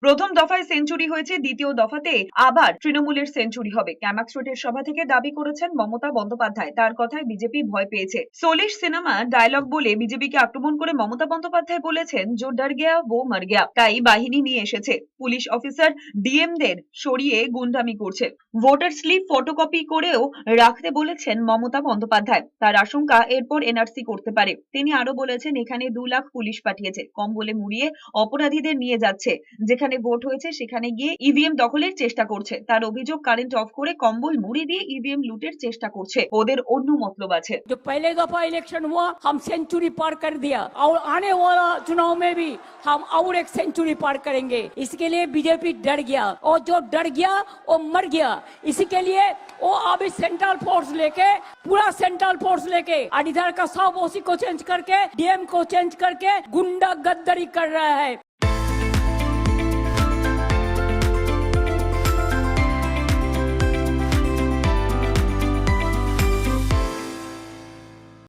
প্রথম দফায় সেঞ্চুরি হয়েছে, দ্বিতীয় দফাতে আবার তৃণমূলের সেঞ্চুরি হবে। ক্যামাক্স রোডের সভা থেকে দাবি করেছেন মমতা বন্দ্যোপাধ্যায়। তার কথায় বিজেপি ভয় পেয়েছে। সোলিশ সিনেমা ডায়লগ বলে বিজেপিকে আক্রমণ করে মমতা বন্দ্যোপাধ্যায় বলেছেন, জো ডর গেয়া वो मर गया। তাই বাহিনী নিয়ে এসেছে। পুলিশ অফিসার ডিএমদের সরিয়ে গুন্ডামি করছে। ভোটার স্লিপ ফটোকপি করেও রাখতে বলেছেন মমতা বন্দ্যোপাধ্যায়। তার আশঙ্কা এরপর এনআরসি করতে পারে। তিনি আরো বলেছেন, এখানে 2 লাখ পুলিশ পাঠিয়েছে, কম বলে মুড়িয়ে অপরাধীদের নিয়ে যাচ্ছে। যেখানে ভোট হয়েছে সেখানে গিয়ে ইভিএম দখলের চেষ্টা করছে। তার অভিযোগ, কারেন্ট অফ করে কম্বল মুড়ি দিয়ে ইভিএম লুটের চেষ্টা করছে। ওদের অন্য মতলব আছে। जो पहले दफा इलेक्शन हुआ हम सेंचुरी पार कर दिया और आने वाला चुनाव में भी हम और एक सेंचुरी पार करेंगे। इसके लिए बीजेपी डर गया और जो डर गया वो मर गया। इसी के लिए वो अभी सेंट्रल फोर्स लेके पूरा सेंट्रल फोर्स लेके और इधर का सब ओसी को चेंज करके डीएम को चेंज करके गुंडा गद्दारी कर रहा है।